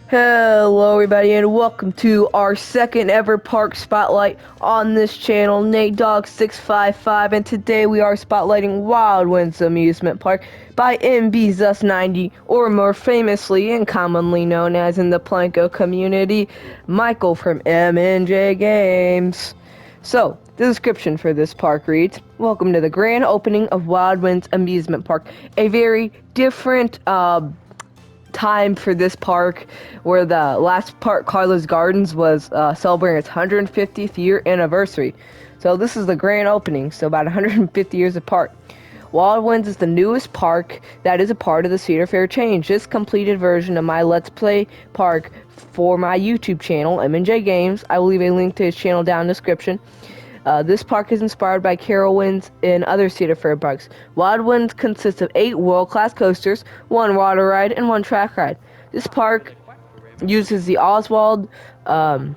Hello everybody and welcome to our second ever park spotlight on this channel, NateDog655, and today we are spotlighting Wildwinds Amusement Park by MBZus90, or more famously and commonly known as in the Planko community, Michael from M&J Games. So, the description for this park reads, welcome to the grand opening of Wildwinds Amusement Park, a very different time for this park, where the last park, Carlos Gardens, was celebrating its 150th year anniversary. So this is the grand opening, so about 150 years apart. Wildwinds is the newest park that is a part of the Cedar Fair change. This completed version of my Let's Play park for my YouTube channel, M&J Games. I will leave a link to his channel down in the description. This park is inspired by Chero Swing and other Cedar Fair parks. Wildwinds consists of 8 world-class coasters, 1 water ride, and 1 track ride. This park uses the Oswald counter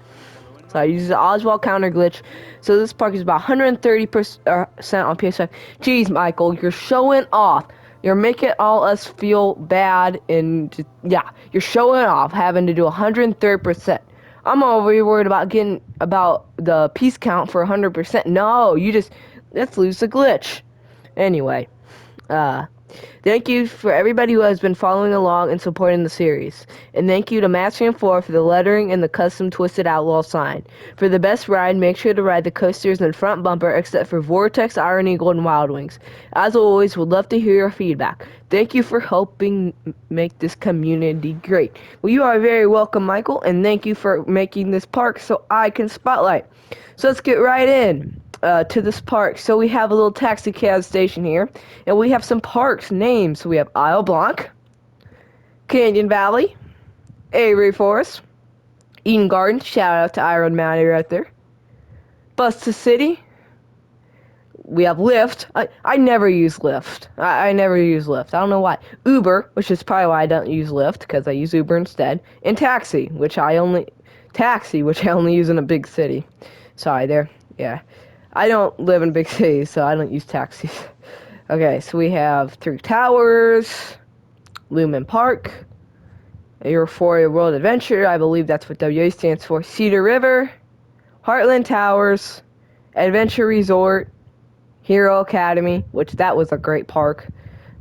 glitch, so this park is about 130% on PS5. Jeez, Michael, you're showing off. You're making all us feel bad, and yeah, you're showing off having to do 130%. I'm already worried about getting the piece count for 100%. No, let's lose the glitch. Anyway, thank you for everybody who has been following along and supporting the series. And thank you to Match4 for the lettering and the custom twisted Outlaw sign. For the best ride, make sure to ride the coasters in the front bumper except for Vortex, Iron Eagle, and Wildwings. As always, we'd love to hear your feedback. Thank you for helping make this community great. Well, you are very welcome, Michael, and thank you for making this park so I can spotlight. So let's get right in to this park. So we have a little taxi cab station here, and we have some parks names. So we have Isle Blanc, Canyon Valley, Avery Forest, Eden Gardens, shout out to Iron Matty right there, Busta City. We have Lyft. I never use Lyft. I never use Lyft. I don't know why. Uber, which is probably why I don't use Lyft, because I use Uber instead. And Taxi, which I only use in a big city. Sorry there. Yeah. I don't live in big cities, so I don't use taxis. Okay, so we have Three Towers, Lumen Park, Euphoria World Adventure, I believe that's what WA stands for, Cedar River, Heartland Towers, Adventure Resort, Hero Academy, which that was a great park.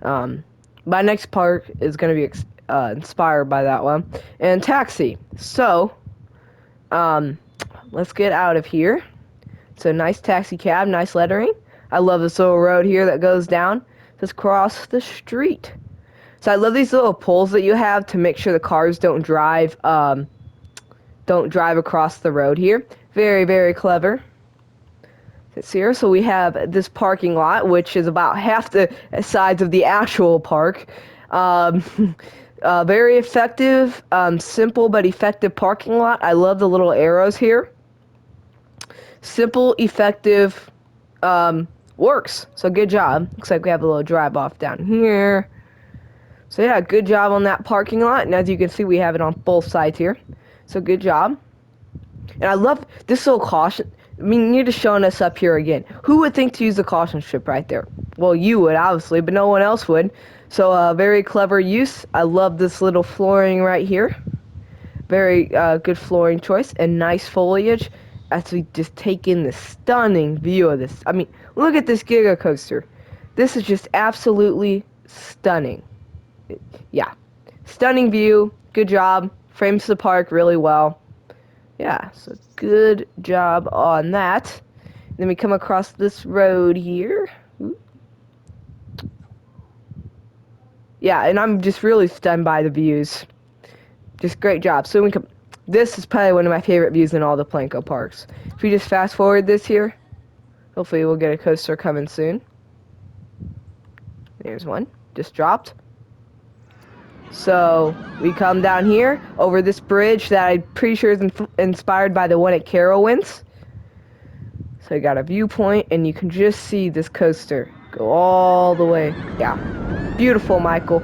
My next park is going to be inspired by that one. And Taxi. So, let's get out of here. It's a nice taxi cab, nice lettering. I love this little road here that goes down. Just cross the street. So I love these little poles that you have to make sure the cars don't drive across the road here. Very, very clever. It's here. So we have this parking lot, which is about half the size of the actual park. Very effective, simple but effective parking lot. I love the little arrows here. Simple, effective, works. So good job. Looks like we have a little drive off down here. So yeah, good job on that parking lot. And as you can see, we have it on both sides here. So good job. And I love this little caution. I mean, you're just showing us up here again. Who would think to use the caution strip right there? Well, you would, obviously, but no one else would. So, very clever use. I love this little flooring right here. Very good flooring choice and nice foliage as we just take in the stunning view of this. I mean, look at this Giga coaster. This is just absolutely stunning. Yeah. Stunning view. Good job. Frames the park really well. Yeah, so good job on that. Then we come across this road here. Yeah, and I'm just really stunned by the views. Just great job. So this is probably one of my favorite views in all the Planko parks. If we just fast forward this here, hopefully we'll get a coaster coming soon. There's one. Just dropped. So, we come down here, over this bridge that I'm pretty sure is inspired by the one at Chero Swing. So, you got a viewpoint, and you can just see this coaster go all the way. Yeah. Beautiful, Michael.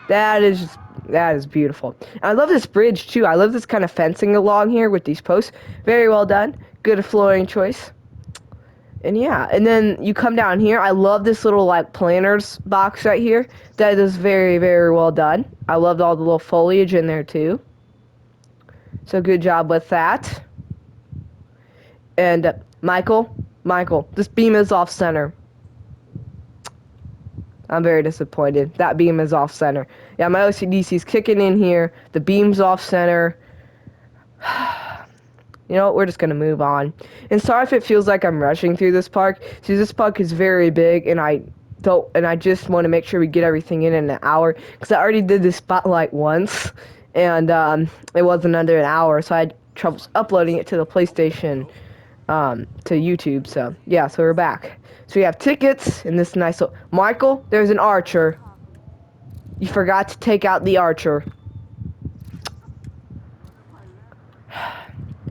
That is beautiful. And I love this bridge, too. I love this kind of fencing along here with these posts. Very well done. Good flooring choice. And yeah, and then you come down here. I love this little, like, planners box right here. That is very, very well done. I loved all the little foliage in there, too. So good job with that. And Michael, this beam is off center. I'm very disappointed. That beam is off center. Yeah, my OCDC's kicking in here. The beam's off center. You know what? We're just gonna move on. And sorry if it feels like I'm rushing through this park. See, this park is very big, and I just want to make sure we get everything in an hour, because I already did this spotlight once, and it wasn't under an hour, so I had troubles uploading it to the PlayStation, to YouTube. So yeah, so we're back. So we have tickets in this nice little... Michael, there's an archer. You forgot to take out the archer.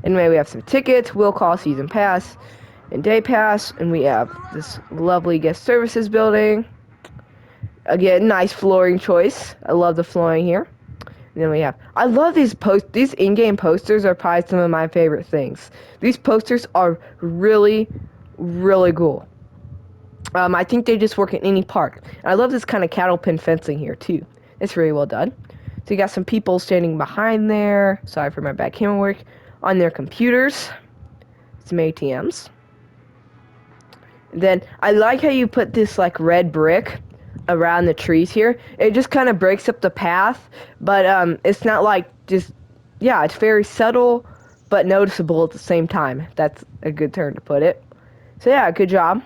Anyway, we have some tickets, will call season pass, and day pass, and we have this lovely guest services building. Again, nice flooring choice. I love the flooring here. And then we have, I love these in-game posters are probably some of my favorite things. These posters are really, really cool. I think they just work in any park. And I love this kind of cattle pin fencing here too. It's really well done. So you got some people standing behind there. Sorry for my bad camera work. On their computers. Some ATMs. Then I like how you put this like red brick around the trees here. It just kind of breaks up the path, but it's not like just, yeah, it's very subtle but noticeable at the same time. That's a good term to put it. So yeah, good job.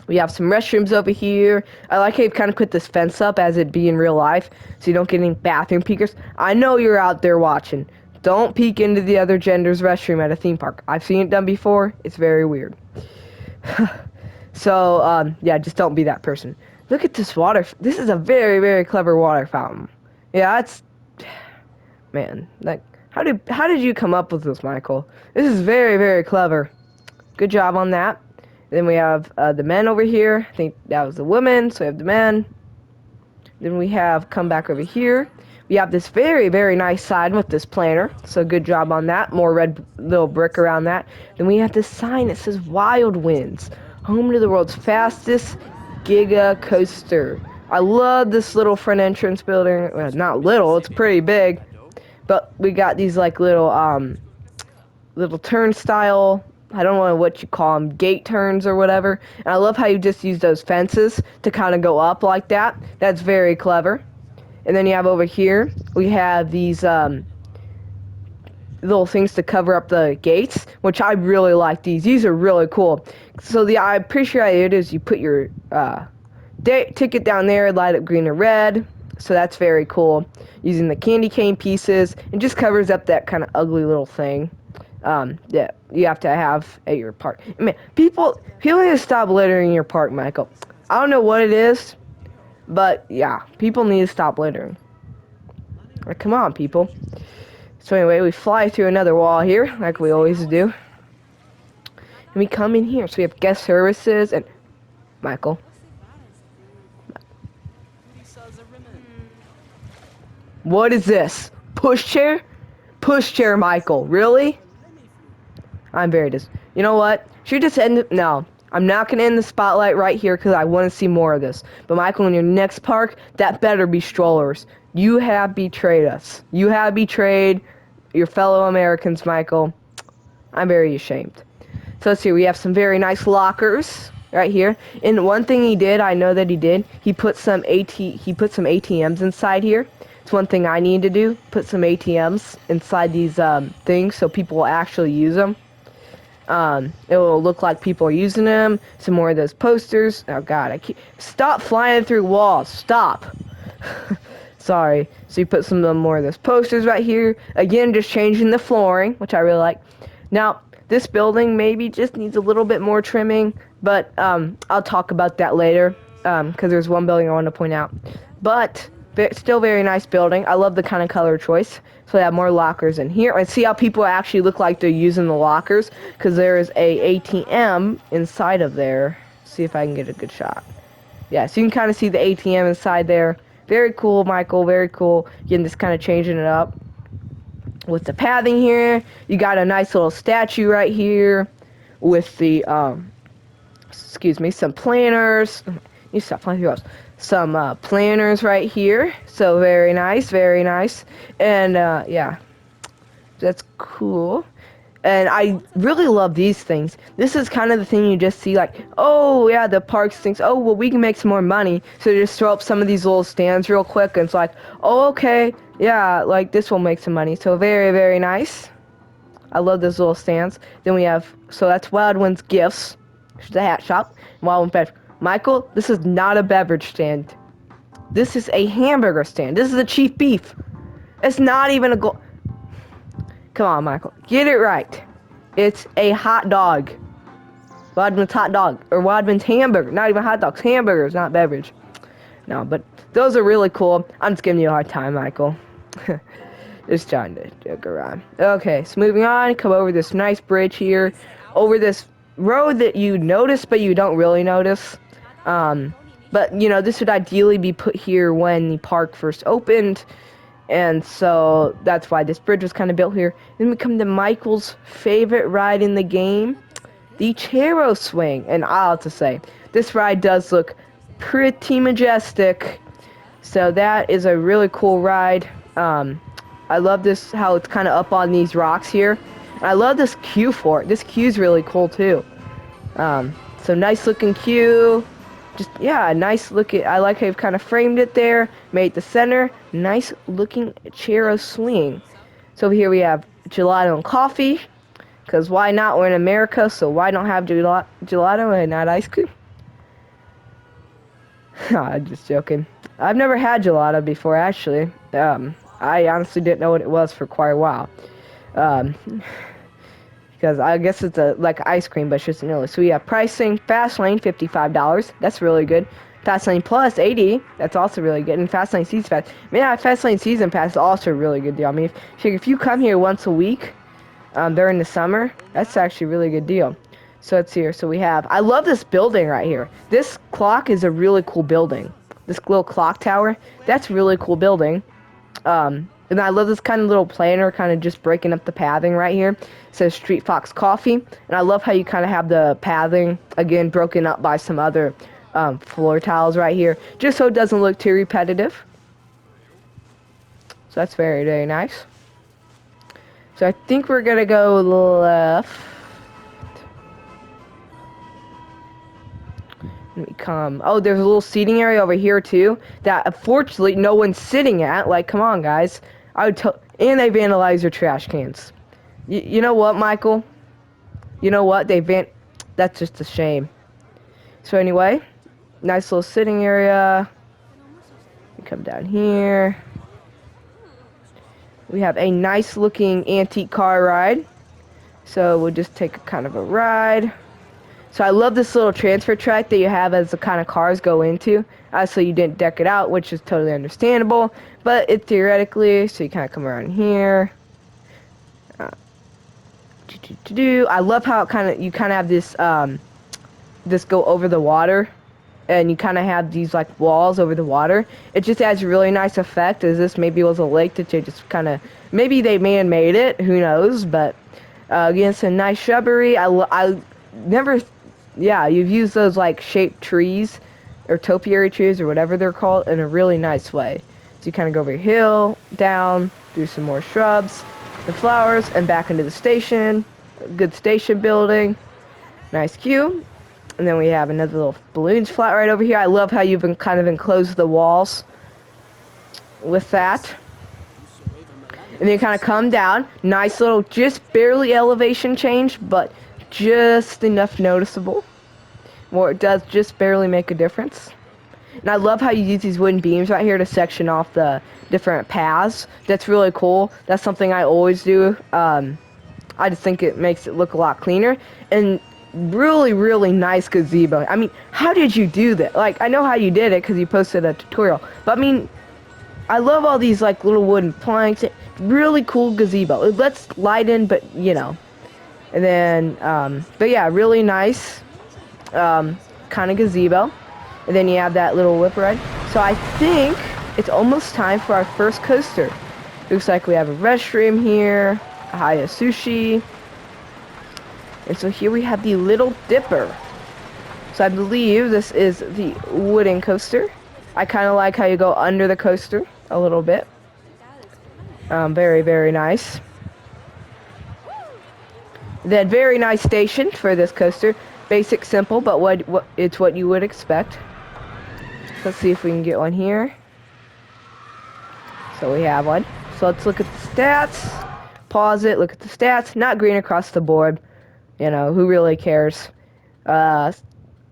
We have some restrooms over here. I like how you kind of put this fence up as it'd be in real life, so you don't get any bathroom peekers. I know you're out there watching. Don't peek into the other gender's restroom at a theme park. I've seen it done before. It's very weird. So, yeah, just don't be that person. Look at this water. This is a very, very clever water fountain. Yeah, it's... Man, like, how did you come up with this, Michael? This is very, very clever. Good job on that. Then we have the men over here. I think that was the women, so we have the men. Then we have come back over here. We have this very, very nice sign with this planter. So good job on that. More red little brick around that. Then we have this sign that says Wildwinds, home to the world's fastest Giga coaster. I love this little front entrance building. Well, not little, it's pretty big. But we got these like little turnstile, I don't know what you call them, gate turns or whatever. And I love how you just use those fences to kind of go up like that. That's very clever. And then you have over here, we have these little things to cover up the gates, which I really like these. These are really cool. So I'm pretty sure it is you put your ticket down there, light up green or red. So that's very cool. Using the candy cane pieces, it just covers up that kind of ugly little thing that you have to have at your park. I mean, people need to stop littering in your park, Michael. I don't know what it is, but yeah, people need to stop littering. Like, come on, people. So anyway, we fly through another wall here, like we always do. And we come in here. So we have guest services and Michael. What is this? Pushchair? Pushchair, Michael. Really? I'm very You know what? Should we just end it? No. I'm not going to end the spotlight right here because I want to see more of this. But Michael, in your next park, that better be strollers. You have betrayed us. You have betrayed your fellow Americans, Michael. I'm very ashamed. So let's see. We have some very nice lockers right here. And one thing he did, I know that he did, he put some ATMs inside here. It's one thing I need to do. Put some ATMs inside these things so people will actually use them. It will look like people are using them. Some more of those posters. Oh God, stop flying through walls. Stop. Sorry. So you put some more of those posters right here. Again, just changing the flooring, which I really like. Now, this building maybe just needs a little bit more trimming, but I'll talk about that later because there's one building I want to point out. But still very nice building. I love the kind of color choice. So they have more lockers in here. And see how people actually look like they're using the lockers? Because there is a ATM inside of there. See if I can get a good shot. Yeah, so you can kind of see the ATM inside there. Very cool, Michael. Very cool. Again, just kind of changing it up. With the pathing here, you got a nice little statue right here. With the, some planners. You stop flying through those. Some planners right here. So very nice, very nice. And yeah, That's cool. And I really love these things. This is kind of the thing you just see like, oh yeah, the parks thinks, oh well we can make some more money. So they just throw up some of these little stands real quick and it's like, oh okay, yeah, like this will make some money. So very, very nice. I love those little stands. Then we have, so that's Wildwinds Gifts, which is a hat shop. Wildwinds Beverage. Michael, this is not a beverage stand. This is a hamburger stand. This is a cheap beef. It's not even a Come on, Michael. Get it right. It's a hot dog. Wadman's hot dog. Or Wadman's hamburger. Not even hot dogs. Hamburgers, not beverage. No, but those are really cool. I'm just giving you a hard time, Michael. Just trying to joke around. Okay, so moving on. Come over this nice bridge here. Over this road that you notice, but you don't really notice. But, you know, this would ideally be put here when the park first opened. And so that's why this bridge was kind of built here. Then we come to Michael's favorite ride in the game, the Chero Swing. And I'll have to say, this ride does look pretty majestic. So that is a really cool ride. I love this, how it's kind of up on these rocks here. And I love this queue for it. This queue's really cool too. So nice looking queue. Just, yeah, nice looking. I like how you've kind of framed it there, made the center. Nice looking Chero Swing. So over here we have Gelato and Coffee, because why not? We're in America, so why not have gelato and not ice cream? I'm just joking. I've never had gelato before, actually. I honestly didn't know what it was for quite a while. Because I guess it's like ice cream, but it's just vanilla. So we have pricing. Fast Lane, $55. That's really good. Fast Lane Plus, $80. That's also really good. And Fast Lane Season Pass. Man, Fast Lane Season Pass is also a really good deal. I mean, if you come here once a week during the summer, that's actually a really good deal. So it's here. So we have, I love this building right here. This clock is a really cool building. This little clock tower, that's a really cool building. And I love this kind of little planner, kind of just breaking up the pathing right here. It says Street Fox Coffee. And I love how you kind of have the pathing, again, broken up by some other floor tiles right here, just so it doesn't look too repetitive. So that's very, very nice. So I think we're going to go left. Let me come. Oh, there's a little seating area over here, too, that unfortunately no one's sitting at. Like, come on, guys. I would tell, and they vandalize your trash cans. You know what, Michael? You know what? That's just a shame. So anyway, nice little sitting area. We come down here. We have a nice looking antique car ride. So we'll just take a kind of a ride. So I love this little transfer track that you have as the kind of cars go into. So you didn't deck it out, which is totally understandable. But it theoretically, so you kind of come around here. I love how it you kind of have this this go over the water, and you kind of have these like walls over the water. It just adds a really nice effect. As this maybe was a lake that they just kind of, maybe they man-made it, who knows? But again, some nice shrubbery. I never. Yeah, you've used those like shaped trees or topiary trees or whatever they're called in a really nice way. So you kind of go over a hill, down, through some more shrubs, the flowers, and back into the station. Good station building. Nice queue. And then we have another little balloons flat right over here. I love how you've kind of enclosed the walls with that. And then you kind of come down. Nice little, just barely elevation change, but just enough noticeable, where it does just barely make a difference. And I love how you use these wooden beams right here to section off the different paths. That's really cool. That's something I always do. I just think it makes it look a lot cleaner. And really, really nice gazebo. I mean, how did you do that? Like, I know how you did it because you posted a tutorial. But I mean, I love all these like little wooden planks. Really cool gazebo. It lets light in, but you know. And then, but yeah, really nice, kind of gazebo. And then you have that little whip ride. So I think it's almost time for our first coaster. Looks like we have a restroom here, a Haya Sushi. And so here we have the Little Dipper. So I believe this is the wooden coaster. I kind of like how you go under the coaster a little bit. Very, very nice. Then very nice station for this coaster. Basic, simple, but it's what you would expect. Let's see if we can get one here. So we have one. So let's look at the stats. Pause it, look at the stats. Not green across the board. You know, who really cares?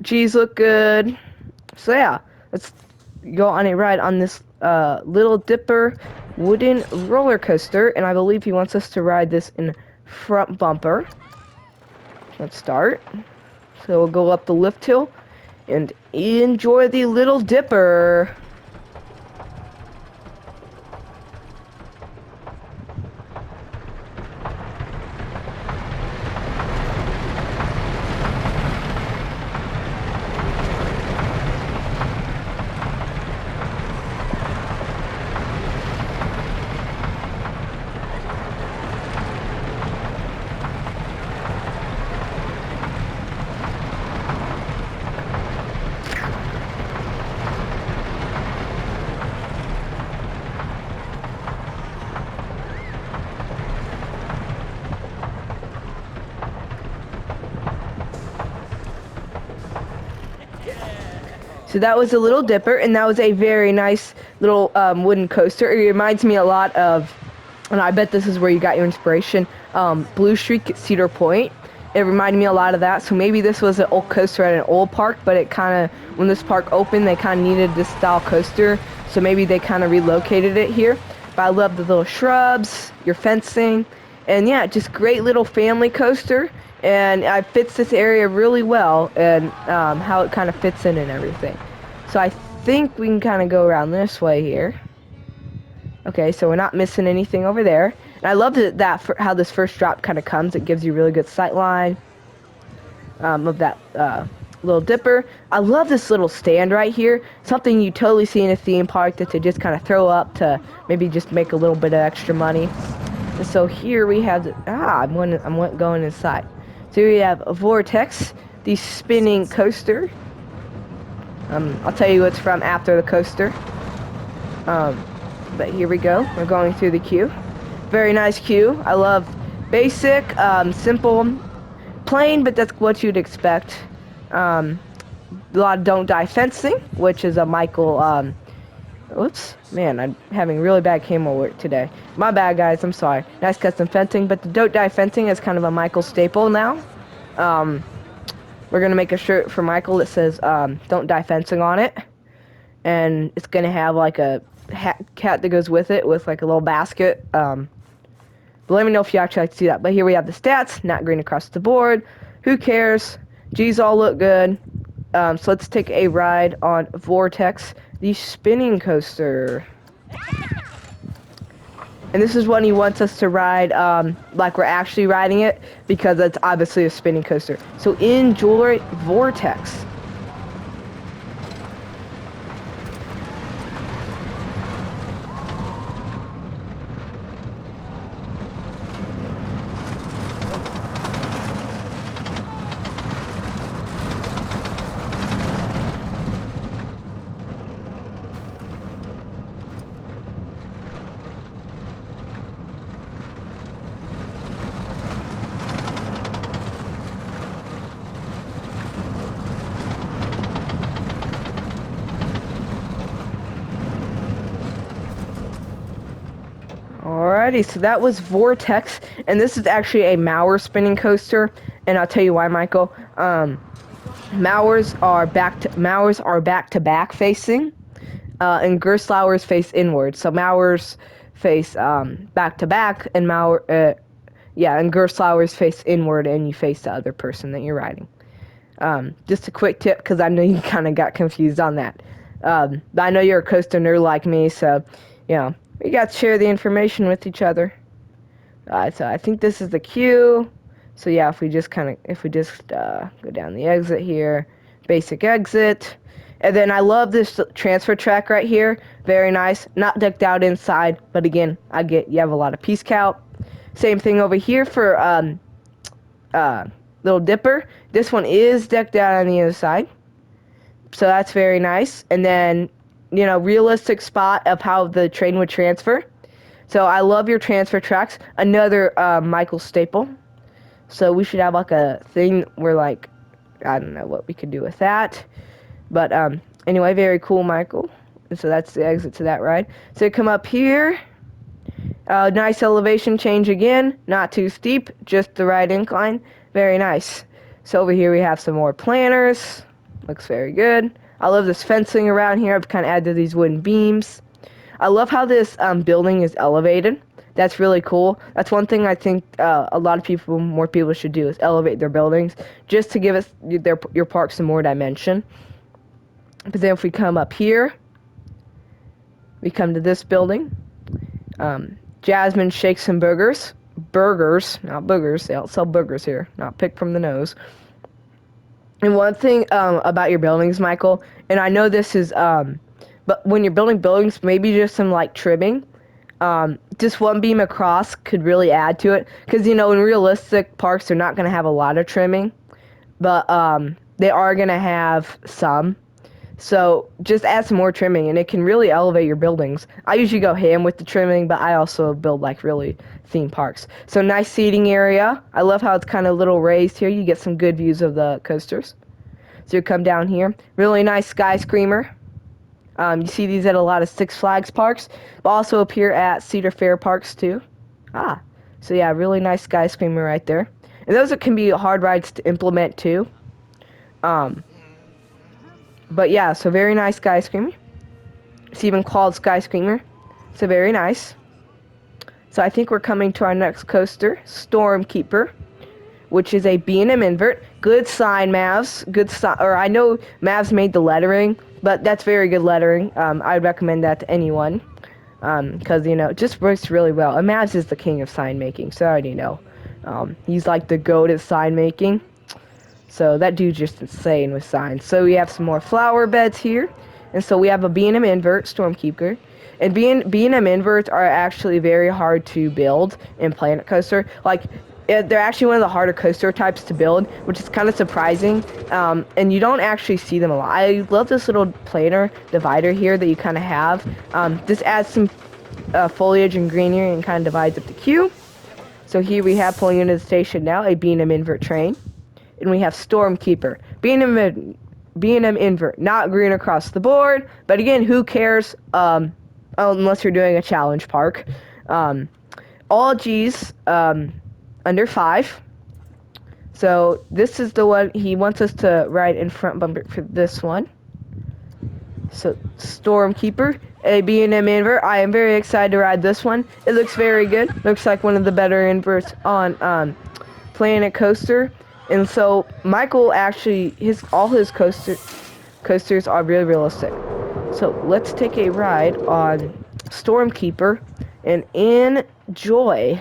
G's look good. So yeah, let's go on a ride on this Little Dipper wooden roller coaster. And I believe he wants us to ride this in front bumper. Let's start. So we'll go up the lift hill and enjoy the Little Dipper. So that was a Little Dipper, and that was a very nice little wooden coaster. It reminds me a lot of, and I bet this is where you got your inspiration, Blue Streak at Cedar Point. It reminded me a lot of that. So maybe this was an old coaster at an old park, but it kind of, when this park opened, they kind of needed this style coaster. So maybe they kind of relocated it here. But I love the little shrubs, your fencing, and yeah, just great little family coaster. And it fits this area really well, and how it kind of fits in and everything. So I think we can kind of go around this way here. Okay, so we're not missing anything over there. And I love how this first drop kind of comes. It gives you really good sight line of that Little Dipper. I love this little stand right here. Something you totally see in a theme park that they just kind of throw up to maybe just make a little bit of extra money. And so here we have I'm going inside. So we have a Vortex, the spinning coaster. I'll tell you what's from after the coaster. But here we go. We're going through the queue. Very nice queue. I love basic, simple, plain, but that's what you'd expect. A lot of don't die fencing, which is a Michael. Whoops, man, I'm having really bad camo work today. My bad, guys. I'm sorry. Nice custom fencing, but the don't die fencing is kind of a Michael staple now. We're gonna make a shirt for Michael that says "Don't die fencing" on it, and it's gonna have like a cat that goes with it, with like a little basket. But let me know if you actually like to see that. But here we have the stats, not green across the board. Who cares? G's all look good. So let's take a ride on Vortex, the spinning coaster. And this is when he wants us to ride like we're actually riding it, because it's obviously a spinning coaster. So enjoy Vortex. Alrighty, so that was Vortex, and this is actually a Mauer spinning coaster, and I'll tell you why, Michael. Mauers are back to back facing, and Gerstlauers face inward. So Mauers face back to back, and and Gerstlauers face inward, and you face the other person that you're riding. Just a quick tip, because I know you kind of got confused on that. I know you're a coaster nerd like me, so you know. We got to share the information with each other. So I think this is the queue. So yeah, if we just go down the exit here, basic exit. And then I love this transfer track right here. Very nice. Not decked out inside, but again, you have a lot of piece count. Same thing over here for Little Dipper. This one is decked out on the other side. So that's very nice. And then, you know, realistic spot of how the train would transfer. So I love your transfer tracks. Another Michael staple. So we should have like a thing where like, I don't know what we could do with that. But anyway, very cool, Michael. And so that's the exit to that ride. So come up here. Nice elevation change again. Not too steep, just the right incline. Very nice. So over here we have some more planters. Looks very good. I love this fencing around here. I've kind of added these wooden beams. I love how this building is elevated. That's really cool. That's one thing I think a lot of people, more people should do is elevate their buildings just to give us your park some more dimension. But then if we come up here, we come to this building. Jasmine Shakes and Burgers. Burgers, not boogers. They don't sell boogers here. Not picked from the nose. And one thing about your buildings, Michael, and I know this is, but when you're building buildings, maybe just some like trimming. Just one beam across could really add to it. Because, you know, in realistic parks, they're not going to have a lot of trimming. But they are going to have some. So just add some more trimming, and it can really elevate your buildings. I usually go ham with the trimming, but I also build like really theme parks. So nice seating area. I love how it's kind of a little raised here. You get some good views of the coasters. So you come down here. Really nice sky screamer. You see these at a lot of Six Flags parks, but also up here at Cedar Fair parks too. So yeah, really nice sky screamer right there. And those can be hard rides to implement too. But yeah, so very nice Sky Screamer. It's even called Sky Screamer. So very nice. So I think we're coming to our next coaster, Stormkeeper, which is a B&M invert. Good sign, Mavs. Good sign. Or I know Mavs made the lettering, but that's very good lettering. I'd recommend that to anyone. Because, you know, it just works really well. And Mavs is the king of sign making, so I already know. He's like the goat at sign making. So that dude's just insane with signs. So we have some more flower beds here. And so we have a B&M invert, Stormkeeper. And B&M inverts are actually very hard to build in Planet Coaster. Like, they're actually one of the harder coaster types to build, which is kind of surprising. And you don't actually see them a lot. I love this little planar divider here that you kind of have. This adds some foliage and greenery and kind of divides up the queue. So here we have pulling into the station now, a B&M invert train. And we have Stormkeeper. B&M invert. Not green across the board. But again, who cares unless you're doing a challenge park. All G's under 5. So this is the one he wants us to ride in front bumper for this one. So Stormkeeper, a B&M invert. I am very excited to ride this one. It looks very good. Looks like one of the better inverts on Planet Coaster. And so Michael actually all his coasters are really realistic. So let's take a ride on Stormkeeper and enjoy.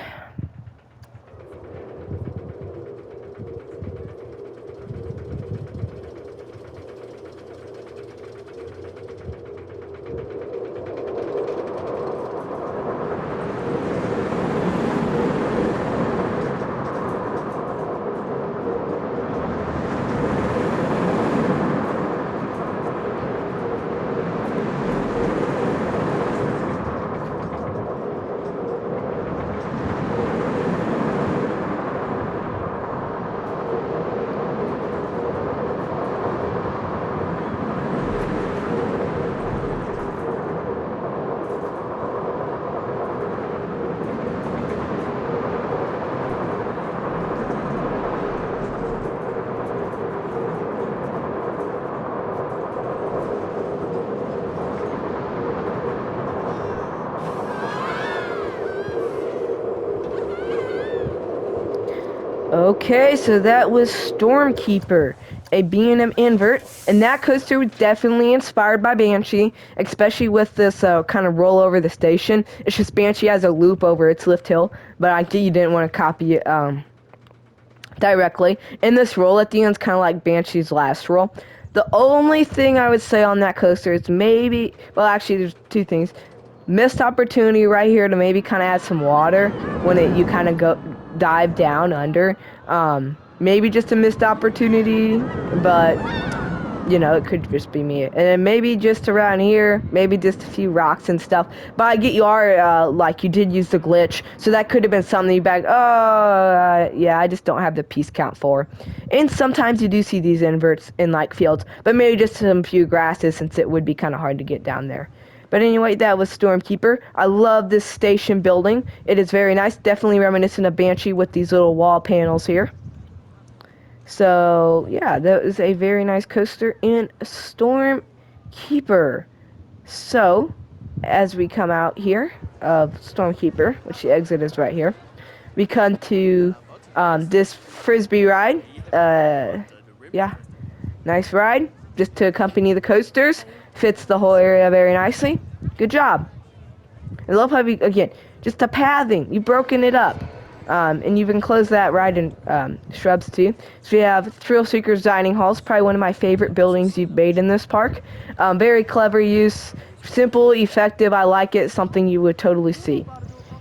Okay, so that was Stormkeeper, a B&M invert, and that coaster was definitely inspired by Banshee, especially with this kind of roll over the station. It's just Banshee has a loop over its lift hill, but I think you didn't want to copy it directly. And this roll at the end is kind of like Banshee's last roll. The only thing I would say on that coaster is maybe, well, actually there's two things. Missed opportunity right here to maybe kind of add some water when you kind of dive down under. Maybe just a missed opportunity, but you know, it could just be me. And then maybe just around here, maybe just a few rocks and stuff. But I get you are, like, you did use the glitch. So that could have been something you back, yeah, I just don't have the piece count for. And sometimes you do see these inverts in, like, fields. But maybe just some few grasses, since it would be kind of hard to get down there. But anyway, that was Stormkeeper. I love this station building. It is very nice. Definitely reminiscent of Banshee with these little wall panels here. So, yeah, that is a very nice coaster in Stormkeeper. So, as we come out here of Stormkeeper, which the exit is right here, we come to this Frisbee Ride. Yeah, nice ride. Just to accompany the coasters. Fits the whole area very nicely. Good job. I love how you, again, just the pathing. You've broken it up. And you've enclosed that ride in shrubs too. So we have Thrill Seekers Dining Halls, probably one of my favorite buildings you've made in this park. Very clever use, simple, effective. I like it. Something you would totally see.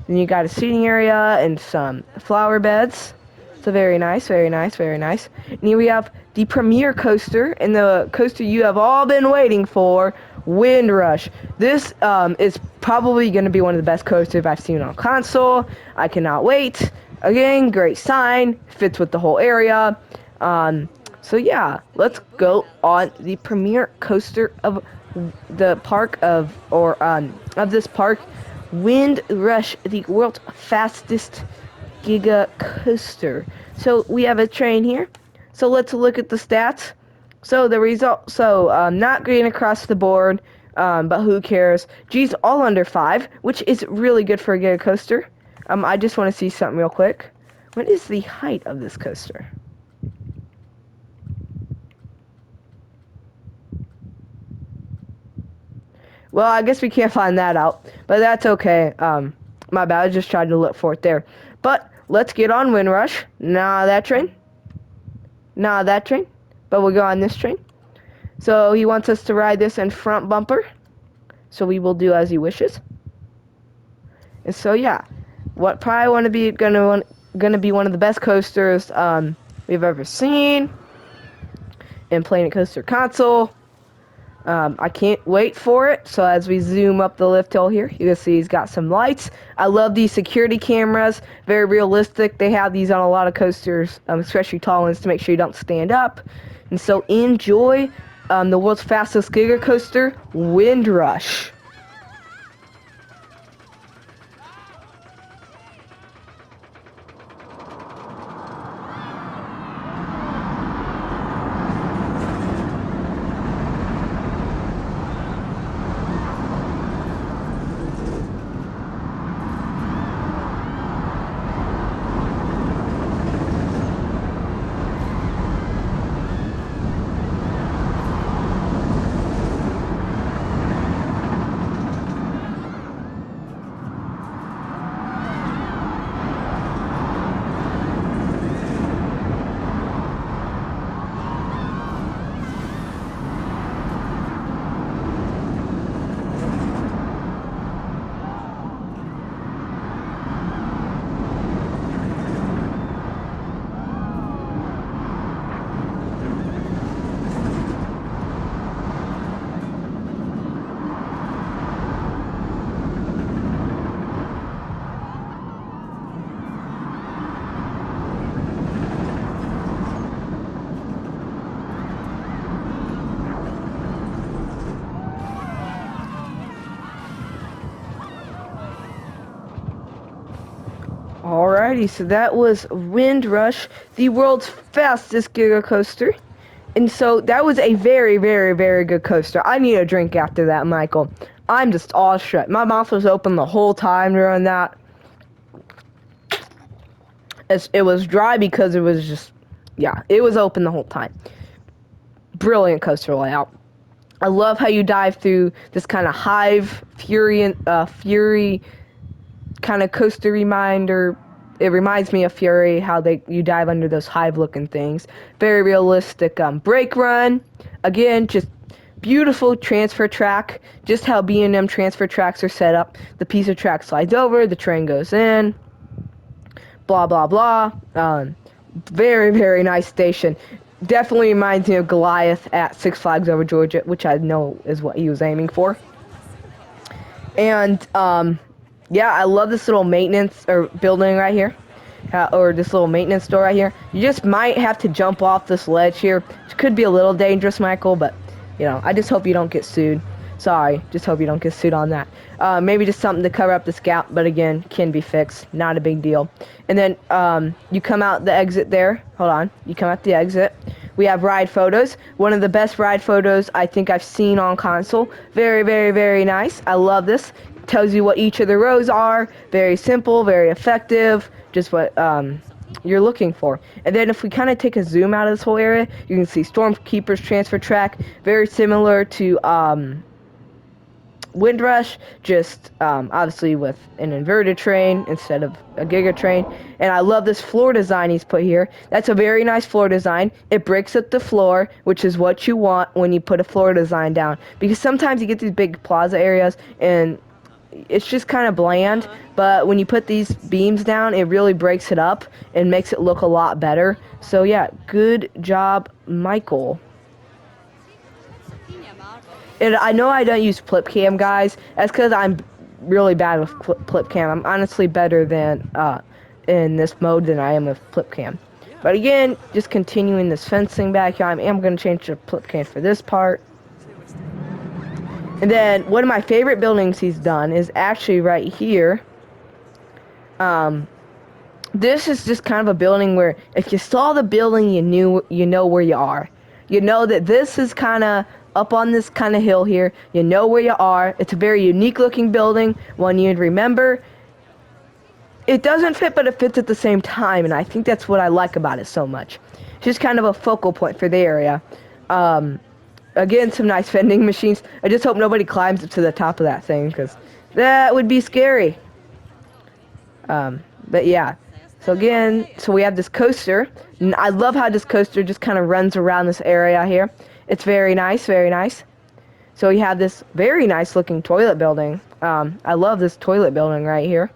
Then you got a seating area and some flower beds. So very nice, very nice, very nice. And here we have the premier coaster, and the coaster you have all been waiting for, Windrush. This is probably going to be one of the best coasters I've seen on console. I cannot wait. Again, great sign, fits with the whole area. So yeah, let's go on the premier coaster of the park of this park, Windrush, the world's fastest Giga coaster. So we have a train here. So let's look at the stats. So the result, not green across the board, but who cares? G's all under 5, which is really good for a Giga coaster. I just want to see something real quick. What is the height of this coaster? Well, I guess we can't find that out, but that's okay. My bad, I just tried to look for it there. But let's get on Windrush. Nah, that train. Nah, that train. But we'll go on this train. So he wants us to ride this in front bumper. So we will do as he wishes. And so yeah, what probably gonna be one of the best coasters we've ever seen in Planet Coaster console. I can't wait for it. So as we zoom up the lift hill here, you can see he's got some lights. I love these security cameras. Very realistic. They have these on a lot of coasters, especially tall ones, to make sure you don't stand up. And so enjoy the world's fastest Giga coaster, Windrush. Alrighty, so that was Windrush, the world's fastest Giga coaster. And so that was a very, very, very good coaster. I need a drink after that, Michael. I'm just awestruck. My mouth was open the whole time during that. It was dry because it was just, yeah, it was open the whole time. Brilliant coaster layout. I love how you dive through this kind of hive, fury kind of coaster reminder. It reminds me of Fury, how you dive under those hive-looking things. Very realistic brake run. Again, just beautiful transfer track. Just how B&M transfer tracks are set up. The piece of track slides over, the train goes in. Blah, blah, blah. Very, very nice station. Definitely reminds me of Goliath at Six Flags Over Georgia, which I know is what he was aiming for. And yeah, I love this little maintenance or building right here, or this little maintenance store right here. You just might have to jump off this ledge here. It could be a little dangerous, Michael, but you know, I just hope you don't get sued. Sorry, just hope you don't get sued on that. Maybe just something to cover up this gap, but again, can be fixed. Not a big deal. And then you come out the exit there. Hold on. You come out the exit. We have ride photos. One of the best ride photos I think I've seen on console. Very, very, very nice. I love this. Tells you what each of the rows are. Very simple, very effective. Just what you're looking for. And then if we kind of take a zoom out of this whole area, you can see Stormkeeper's transfer track. Very similar to Windrush, just obviously with an inverted train instead of a Giga train. And I love this floor design he's put here. That's a very nice floor design. It breaks up the floor, which is what you want when you put a floor design down. Because sometimes you get these big plaza areas and it's just kind of bland. But when you put these beams down, it really breaks it up and makes it look a lot better. So yeah, good job, Michael. And I know I don't use flip cam, guys. That's because I'm really bad with flip cam. I'm honestly better than in this mode than I am with flip cam. But again, just continuing this fencing back here. I am going to change the flip cam for this part. And then one of my favorite buildings he's done is actually right here. This is just kind of a building where if you saw the building, you know where you are. You know that this is kind of up on this kind of hill here. You know where you are. It's a very unique looking building, one you'd remember. It doesn't fit, but it fits at the same time, and I think that's what I like about it so much. It's just kind of a focal point for the area. Again, some nice vending machines. I just hope nobody climbs up to the top of that thing, because that would be scary. But yeah. So again, so we have this coaster. And I love how this coaster just kind of runs around this area here. It's very nice, very nice. So we have this very nice looking toilet building. I love this toilet building right here.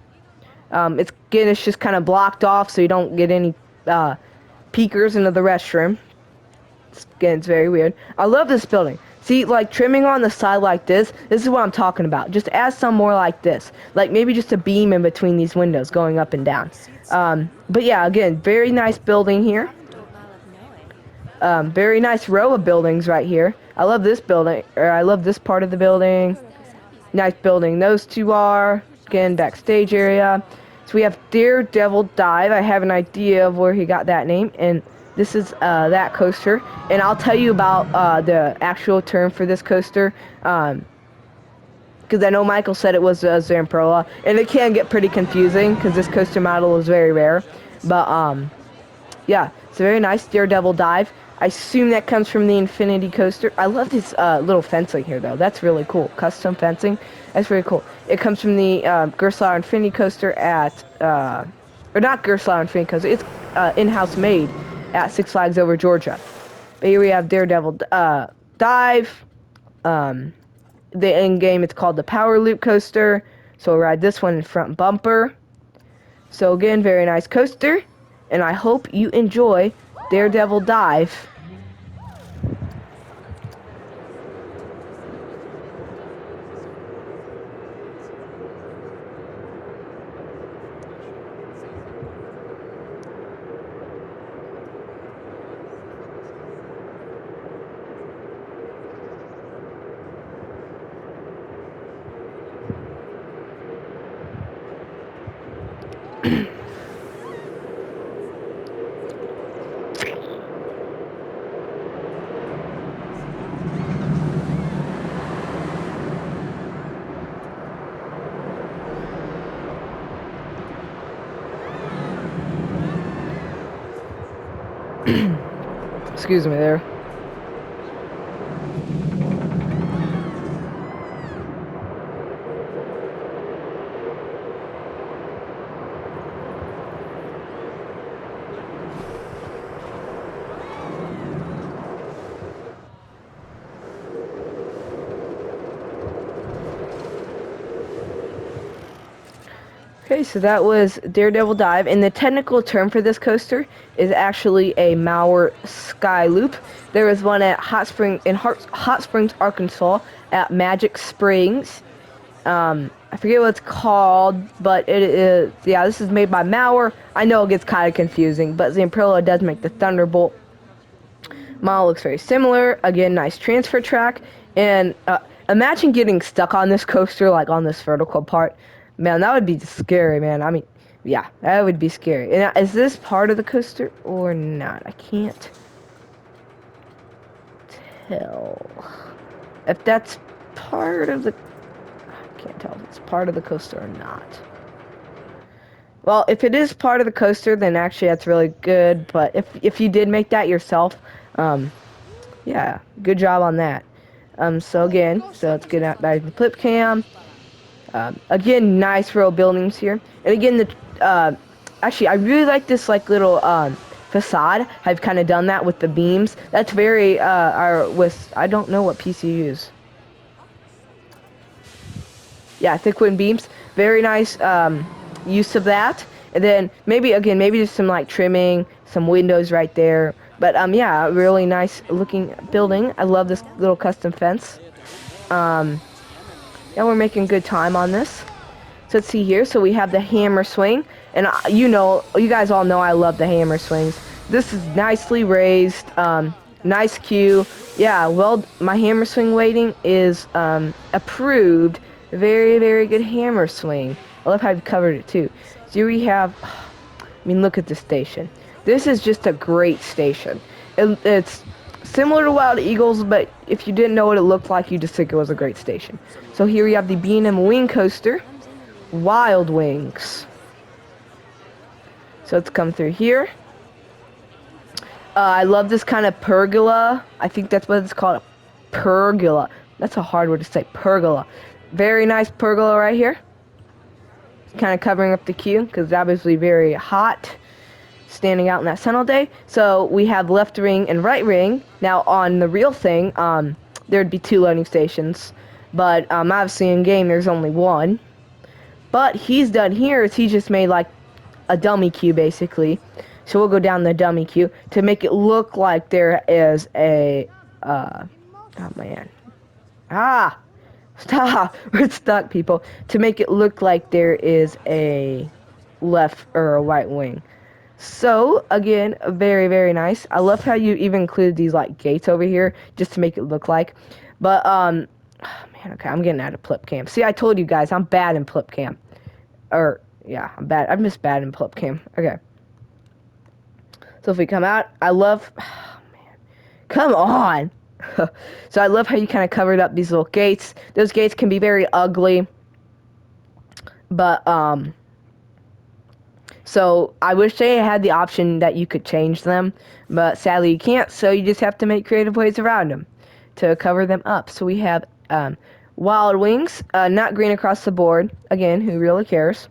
It's just kind of blocked off so you don't get any peekers into the restroom. It's very weird. I love this building. See, like trimming on the side like this is what I'm talking about. Just add some more like this. Like maybe just a beam in between these windows going up and down. But yeah, again, very nice building here. Very nice row of buildings right here. I love this building, or I love this part of the building. Nice building those two are. Again, backstage area. So we have Daredevil Dive. I have an idea of where he got that name, and this is that coaster. And I'll tell you about the actual term for this coaster, because I know Michael said it was a Zamprola, and it can get pretty confusing because this coaster model is very rare. But yeah, it's a very nice Daredevil Dive. I assume that comes from the Infinity Coaster. I love this little fencing here, though. That's really cool. Custom fencing. That's really cool. It comes from the Gerstlauer Infinity Coaster at, or not Gerstlauer Infinity Coaster. It's in-house made at Six Flags Over Georgia. But here we have Daredevil Dive. The end game, it's called the Power Loop Coaster. So we'll ride this one in front bumper. So again, very nice coaster. And I hope you enjoy Daredevil Dive. Excuse me there. Okay, Okay, so that was Daredevil Dive, and the technical term for this coaster is actually a Mauer Sky Loop. There was one at Hot Springs, Arkansas, at Magic Springs. I forget what it's called, but it is, yeah, this is made by Mauer. I know it gets kind of confusing, but Zamperillo does make the Thunderbolt. Model looks very similar. Again, nice transfer track, and imagine getting stuck on this coaster, like on this vertical part. Man, that would be scary, man. I mean, yeah, that would be scary. And is this part of the coaster or not? I can't tell if that's part of the... I can't tell if it's part of the coaster or not. Well, if it is part of the coaster, then actually that's really good. But if you did make that yourself, yeah, good job on that. So again, so let's get out back to the flip cam. Again, nice row buildings here. And again, actually, I really like this like little facade. I've kind of done that with the beams. That's very with, I don't know what piece you use. Yeah, thick wooden beams. Very nice use of that. And then maybe just some like trimming, some windows right there. But yeah, really nice looking building. I love this little custom fence. Yeah, we're making good time on this. So let's see here. So we have the hammer swing, and you guys all know I love the hammer swings. This is nicely raised, nice cue. Yeah, well, my hammer swing weighting is approved. Very, very good hammer swing. I love how I've covered it too. So here we have, I mean, look at this station. This is just a great station. It's similar to Wild Eagles, but if you didn't know what it looked like, you just think it was a great station. So here we have the B&M Wing Coaster, Wildwinds. So let's come through here. I love this kind of pergola. I think that's what it's called, a pergola. That's a hard word to say, pergola. Very nice pergola right here. Kind of covering up the queue because it's obviously very hot standing out in that sun all day. So we have left ring and right ring. Now on the real thing, there'd be 2 loading stations, but obviously in game there's only 1. But he's done here is he just made like a dummy queue basically. So we'll go down the dummy queue to make it look like there is a oh man, stop, we're stuck, people. To make it look like there is a left or a right wing. So again, very, very nice. I love how you even include these like gates over here just to make it look like. But man, okay, I'm getting out of flip cam. See, I told you guys I'm bad in flip cam. Or yeah, I'm bad. I'm just bad in flip cam. Okay. So if we come out, I love, oh, man, come on. So I love how you kind of covered up these little gates. Those gates can be very ugly, but so I wish they had the option that you could change them, but sadly you can't, so you just have to make creative ways around them to cover them up. So we have Wild Wings, not green across the board. Again, who really cares?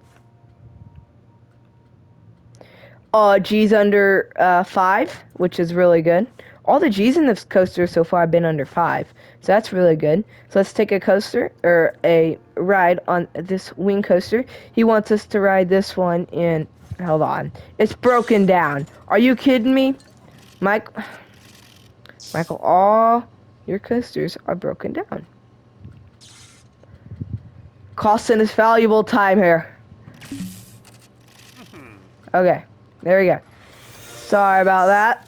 G's under 5, which is really good. All the G's in this coaster so far have been under 5, so that's really good. So let's take a coaster, or a ride on this wing coaster. He wants us to ride this one in, hold on, it's broken down. Are you kidding me? Michael, all your coasters are broken down. Costing us valuable time here. Okay, there we go. Sorry about that.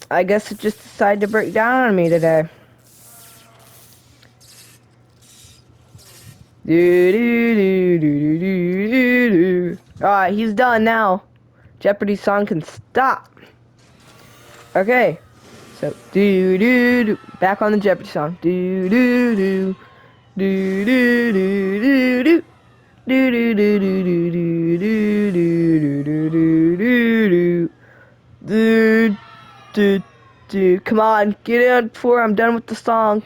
I guess it just decided to break down on me today. Alright, he's done now. Jeopardy song can stop. Okay. So, back on the Jeopardy song. Come on, get in before I'm done with the song.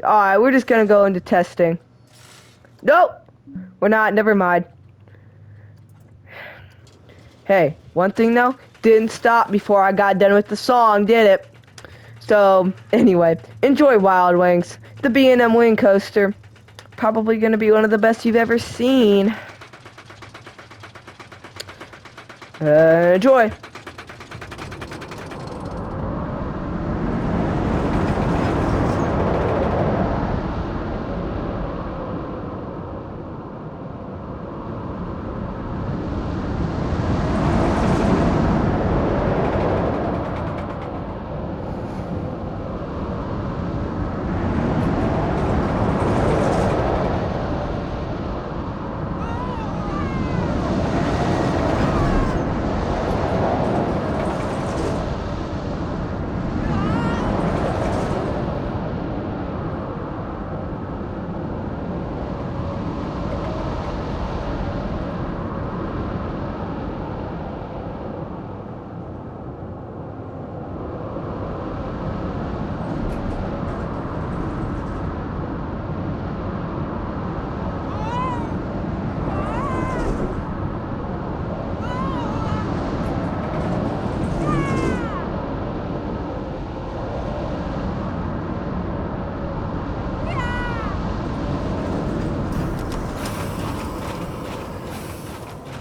Alright, we're just gonna go into testing. Nope, we're not, never mind. Hey, one thing though, didn't stop before I got done with the song, did it? So, anyway, enjoy Wildwinds. The B&M Wing Coaster. Probably going to be one of the best you've ever seen. Enjoy.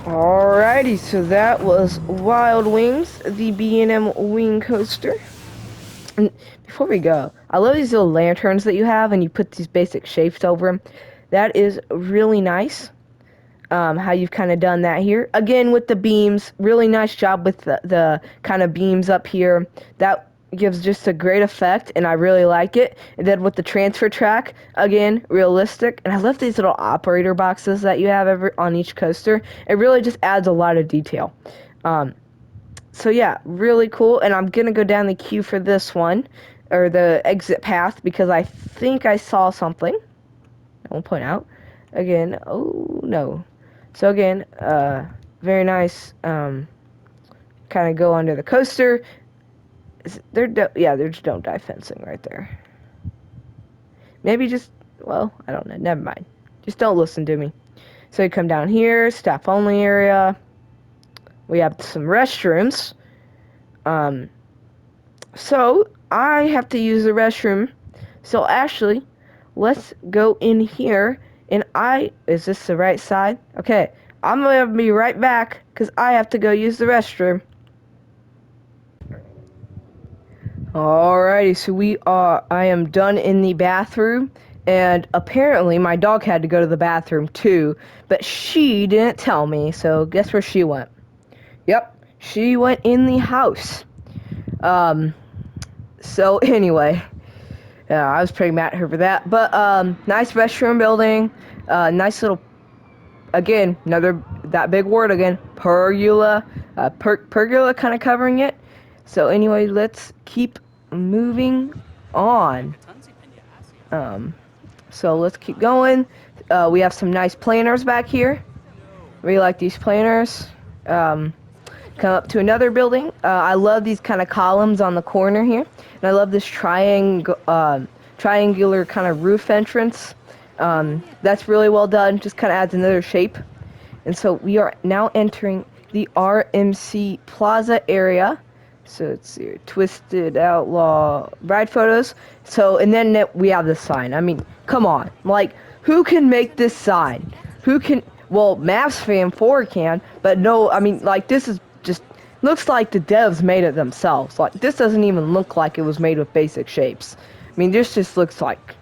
Alrighty, so that was Wildwinds, the B&M Wing Coaster. And before we go, I love these little lanterns that you have, and you put these basic shapes over them. That is really nice, how you've kind of done that here. Again, with the beams, really nice job with the kind of beams up here. That gives just a great effect, and I really like it. And then with the transfer track, again, realistic. And I love these little operator boxes that you have on each coaster. It really just adds a lot of detail. So yeah, really cool. And I'm gonna go down the queue for this one, or the exit path, because I think I saw something. I won't point out. Again, oh no. So again, very nice. Kind of go under the coaster. There's don't dive fencing right there. Maybe just, well, I don't know. Never mind. Just don't listen to me. So you come down here, staff only area. We have some restrooms. So I have to use the restroom. So actually, let's go in here. And is this the right side? Okay, I'm gonna be right back because I have to go use the restroom. Alrighty, so I am done in the bathroom, and apparently my dog had to go to the bathroom too, but she didn't tell me, so guess where she went? Yep, she went in the house. So anyway, I was pretty mad at her for that, but nice restroom building, nice little, again, that big word again, pergola, pergola kind of covering it. So anyway, let's keep moving on. So let's keep going. We have some nice planners back here. Really like these planners. Come up to another building. I love these kind of columns on the corner here. And I love this triangular kind of roof entrance. That's really well done. Just kind of adds another shape. And so we are now entering the Rmc Plaza area. So it's your Twisted Outlaw ride photos. So, and then we have the sign. I mean, come on. Like, who can make this sign? Who can, well, Maps Fan 4 can, but no, I mean, like, this is just, looks like the devs made it themselves. Like, this doesn't even look like it was made with basic shapes. I mean, this just looks like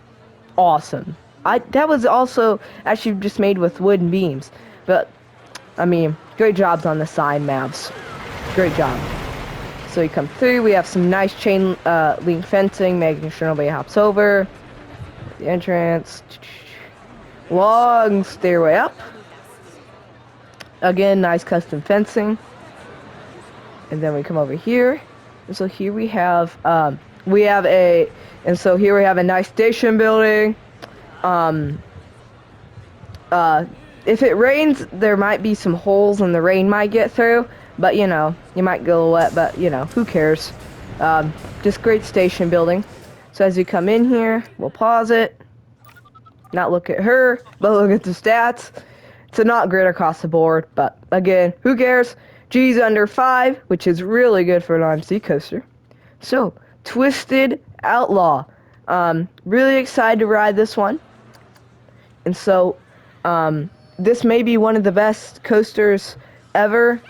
awesome. That was also actually just made with wooden beams. But, I mean, great jobs on the sign, Mavs. Great job. So you come through, we have some nice chain link fencing, making sure nobody hops over. The entrance. Long stairway up. Again, nice custom fencing. And then we come over here. And so here we have a nice station building. If it rains, there might be some holes and the rain might get through. But, you know, you might go wet, but, you know, who cares? Just great station building. So as you come in here, we'll pause it. Not look at her, but look at the stats. So not great across the board, but, again, who cares? G's under 5, which is really good for an RMC coaster. So, Twisted Outlaw. Really excited to ride this one. And so, this may be one of the best coasters ever.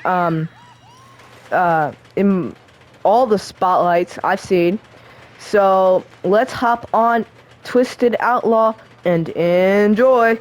In all the spotlights I've seen. So let's hop on Twisted Outlaw and enjoy.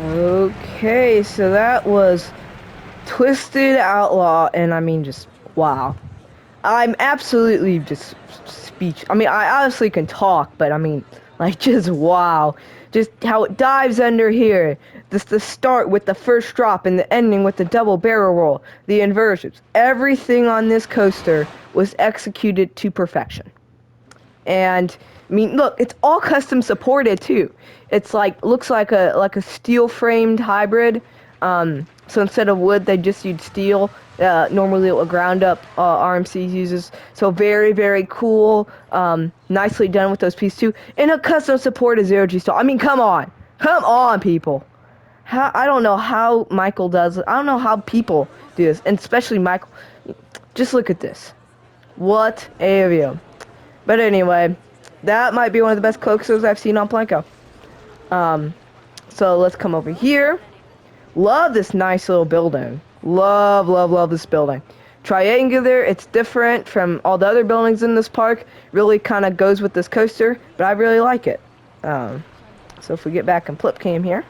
Okay, so that was Twisted Outlaw, and I mean, just wow. I'm absolutely just I mean, I honestly can talk, but I mean, like, just wow. Just how it dives under here. The start with the first drop and the ending with the double barrel roll, the inversions. Everything on this coaster was executed to perfection. And I mean, look, it's all custom supported too. It's like looks like a steel framed hybrid. So instead of wood, they just used steel. Normally, what ground up RMC uses. So very, very cool. Nicely done with those pieces too. And a custom supported zero G stall. I mean, come on, people. I don't know how Michael does it. I don't know how people do this, and especially Michael. Just look at this. What a view. But anyway, that might be one of the best coasters I've seen on Planko. So let's come over here. Love this nice little building. Love this building. Triangular, it's different from all the other buildings in this park. Really kind of goes with this coaster, but I really like it. So if we get back in flip cam here.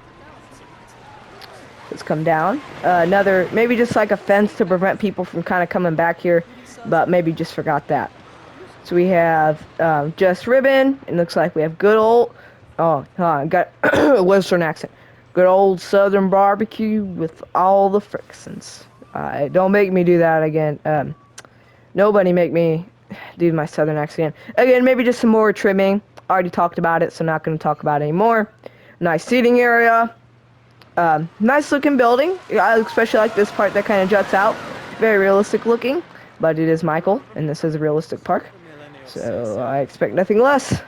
Let's come down. Another, maybe just like a fence to prevent people from kind of coming back here, but maybe just forgot that. So we have just ribbon. It looks like we have good old, got a Western accent. Good old Southern barbecue with all the frictions. Don't make me do that again. Nobody make me do my Southern accent. Again, maybe just some more trimming. Already talked about it, so not going to talk about it anymore. Nice seating area. Nice looking building. I especially like this part that kind of juts out. Very realistic looking, but it is Michael, and this is a realistic park. So I expect nothing less.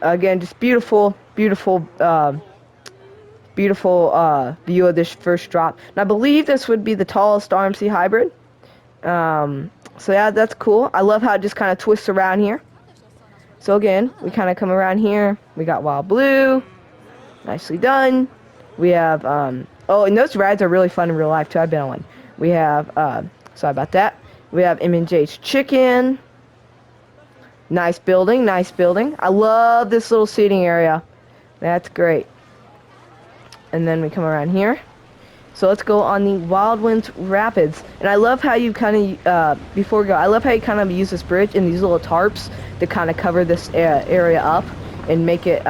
Again, just beautiful view of this first drop. And I believe this would be the tallest RMC hybrid. So yeah, that's cool. I love how it just kind of twists around here. So again, we kind of come around here. We got Wild Blue. Nicely done. We have, oh, and those rides are really fun in real life too. I've been on one. We have, sorry about that. We have M&J's Chicken. Nice building, nice building. I love this little seating area. That's great. And then we come around here. So let's go on the Wildwinds Rapids. And I love how you kind of, before we go, I love how you kind of use this bridge and these little tarps to kind of cover this area up and make it,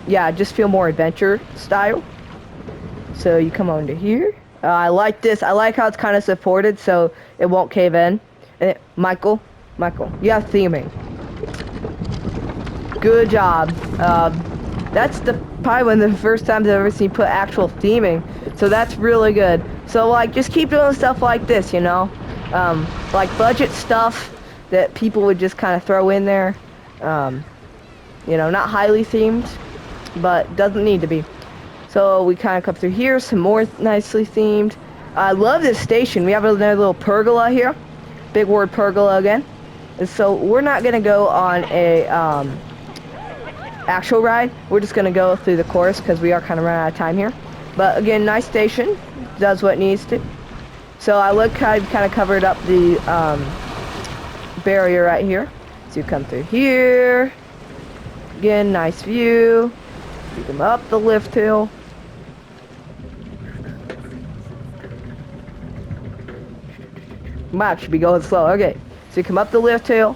yeah, just feel more adventure style. So you come on to here. I like this. I like how it's kind of supported so it won't cave in. And Michael, you have theming. Good job. That's probably one of the first times I've ever seen put actual theming. So that's really good. So like just keep doing stuff like this, you know. Like budget stuff that people would just kind of throw in there. You know, not highly themed, but doesn't need to be. So we kind of come through here, some more nicely themed. I love this station. We have another little pergola here. Big word pergola again. And so we're not going to go on a actual ride. We're just going to go through the course because we are kind of running out of time here. But again, nice station. does what it needs to. So I look how I've kind of covered up the barrier right here. So you come through here. Again, nice view. You come up the lift hill. Map should be going slow. Okay, so you come up the lift hill.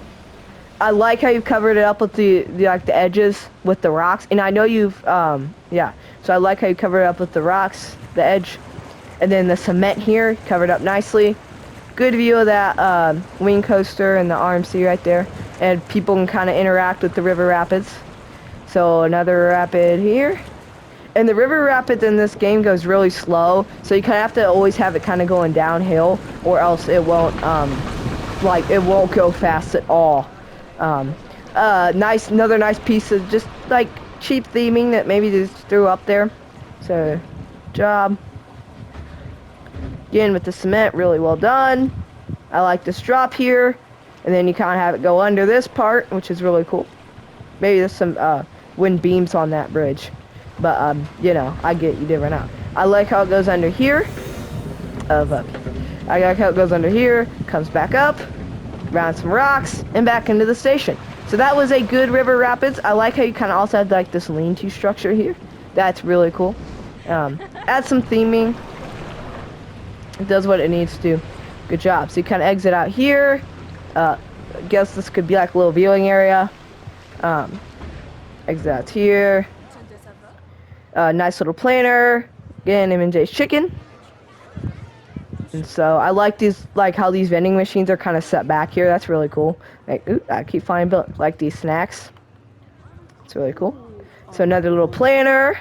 I like how you've covered it up with the like the edges with the rocks, and I know you've yeah. So I like how you covered it up with the rocks, the edge, and then the cement here covered up nicely. Good view of that wing coaster and the RMC right there, and people can kind of interact with the river rapids. So another rapid here. And the river rapids in this game goes really slow, so you kind of have to always have it kind of going downhill, or else it won't, like, it won't go fast at all. Another nice piece of just, like, cheap theming that maybe just threw up there. So, job. Again, with the cement, really well done. I like this drop here, and then you kind of have it go under this part, which is really cool. Maybe there's some, wind beams on that bridge. But, you know, I get you different out. I like how it goes under here. I like how it goes under here, comes back up, around some rocks, and back into the station. So that was a good river rapids. I like how you kind of also have, like, this lean-to structure here. That's really cool. Add some theming. It does what it needs to do. Good job. So you kind of exit out here. I guess this could be, like, a little viewing area. Exit out here. Nice little planter. Again, M&J's Chicken. And so I like these, like how these vending machines are kind of set back here. That's really cool. Like, ooh, I keep finding like these snacks. It's really cool. So another little planter.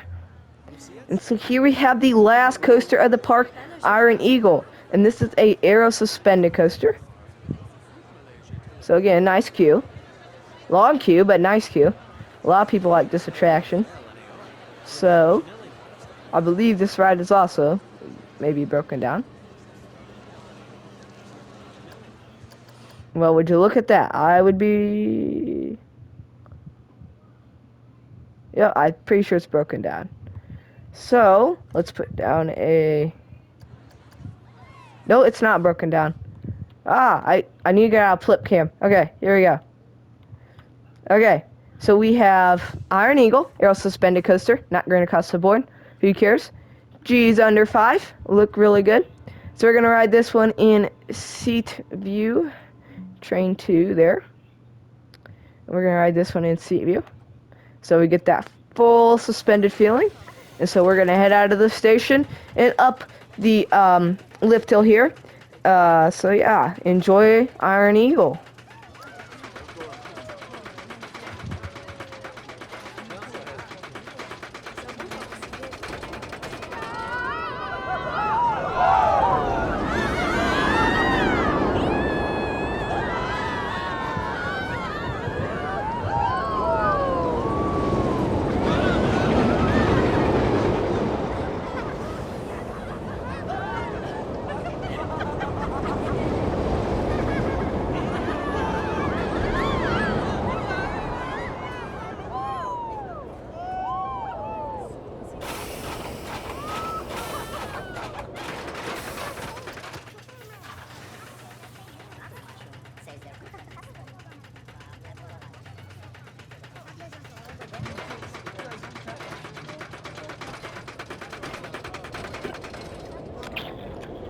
And so here we have the last coaster of the park, Iron Eagle. And this is a aero suspended coaster. So again, nice queue. Long queue, but nice queue. A lot of people like this attraction. So, I believe this ride is also maybe broken down. Well, would you look at that? I would be... Yeah, I'm pretty sure it's broken down. So, let's put down a... No, it's not broken down. Ah, I need to get out a flip cam. Okay, here we go. Okay. So we have Iron Eagle, aero suspended coaster, not going across the board. Who cares? G's under 5, look really good. So we're going to ride this one in seat view, train 2 there. And we're going to ride this one in seat view. So we get that full suspended feeling. And so we're going to head out of the station and up the lift hill here. So yeah, enjoy Iron Eagle.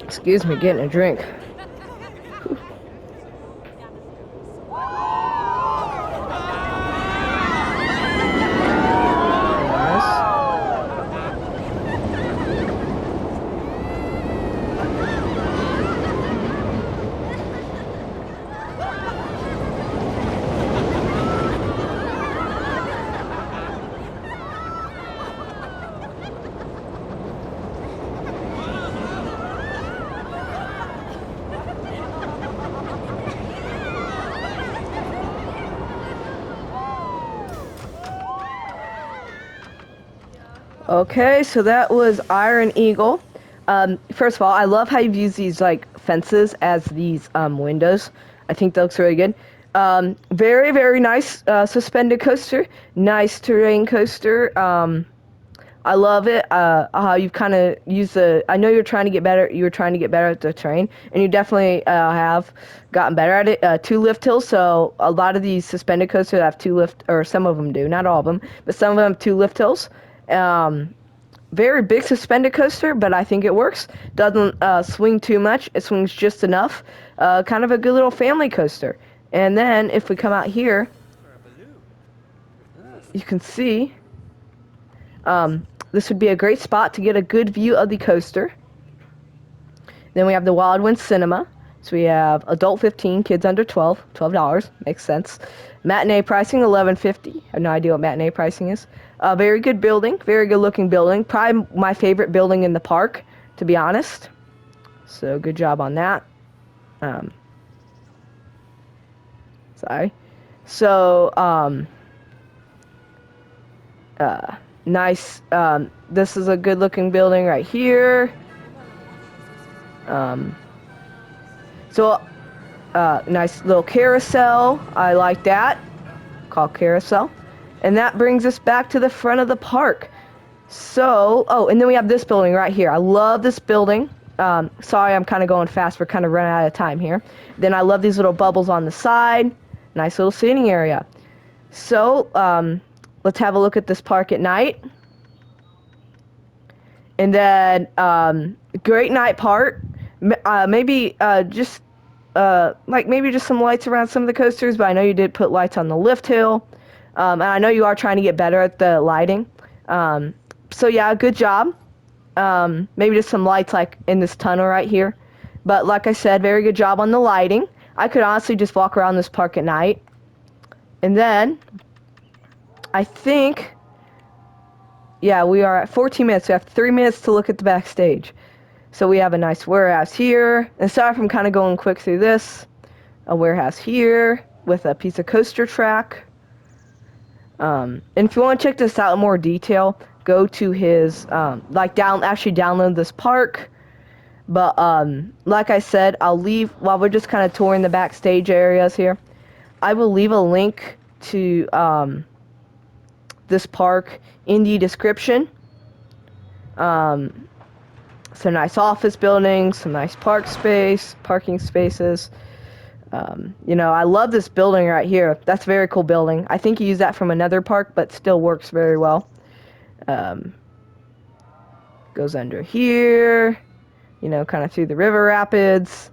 Excuse me, getting a drink. Okay, so that was Iron Eagle. First of all, I love how you've used these like fences as these windows. I think that looks really good. Very, very nice suspended coaster. Nice terrain coaster. I love it. How you've kind of used the. I know you're trying to get better. You were trying to get better at the terrain, and you definitely have gotten better at it. 2 lift hills. So a lot of these suspended coasters have 2 lift, or some of them do, not all of them, but some of them have 2 lift hills. Very big suspended coaster, but I think it works. Doesn't swing too much. It swings just enough. Kind of a good little family coaster. And then if we come out here, you can see. This would be a great spot to get a good view of the coaster. Then we have the Wildwinds Cinema. So we have adult 15, kids under 12, $12. Makes sense. Matinee pricing, $11.50. I have no idea what matinee pricing is. Very good building, very good looking building. Probably my favorite building in the park, to be honest. So good job on that. Sorry. So, nice. This is a good looking building right here. Nice little carousel. I like that. Called carousel. And that brings us back to the front of the park. So, oh, and then we have this building right here. I love this building. Sorry, I'm kind of going fast. We're kind of running out of time here. Then I love these little bubbles on the side. Nice little seating area. So, let's have a look at this park at night. And then, great night park. Maybe just some lights around some of the coasters, but I know you did put lights on the lift hill. And I know you are trying to get better at the lighting. So yeah, good job. Maybe just some lights like in this tunnel right here. But like I said, very good job on the lighting. I could honestly just walk around this park at night. And then, I think, yeah, we are at 14 minutes. We have 3 minutes to look at the backstage. So we have a nice warehouse here. And sorry if I'm kind of going quick through this. A warehouse here with a piece of coaster track. And if you want to check this out in more detail, go to his, download this park. But, like I said, I'll leave, while we're just kind of touring the backstage areas here, I will leave a link to, this park in the description. Some nice office buildings, some nice parking spaces. I love this building right here. That's a very cool building. I think you use that from another park, but still works very well. Goes under here, kind of through the river rapids.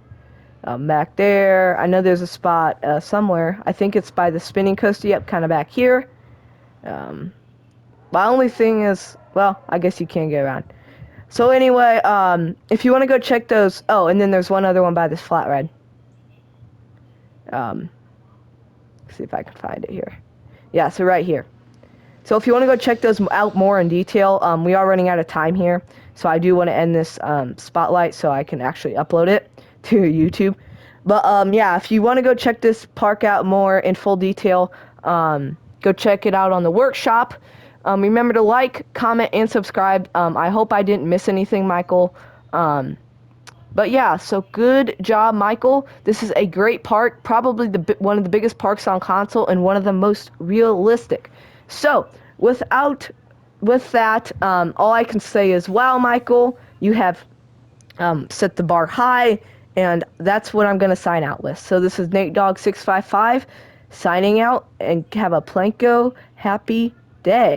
Back there. I know there's a spot somewhere. I think it's by the spinning coaster. Yep, kind of back here. My only thing is, well, I guess you can get around. So anyway, if you want to go check those... Oh, and then there's one other one by this flat ride. See if I can find it here. Yeah, so right here. So if you want to go check those out more in detail, we are running out of time here. So I do want to end this spotlight so I can actually upload it to YouTube. But yeah, if you want to go check this park out more in full detail, go check it out on the workshop. Remember to like, comment, and subscribe. I hope I didn't miss anything, Michael. But yeah, so good job, Michael. This is a great park, probably one of the biggest parks on console and one of the most realistic. So, with that, all I can say is, wow, Michael, you have set the bar high, and that's what I'm going to sign out with. So this is NateDog655 signing out, and have a Planko happy day.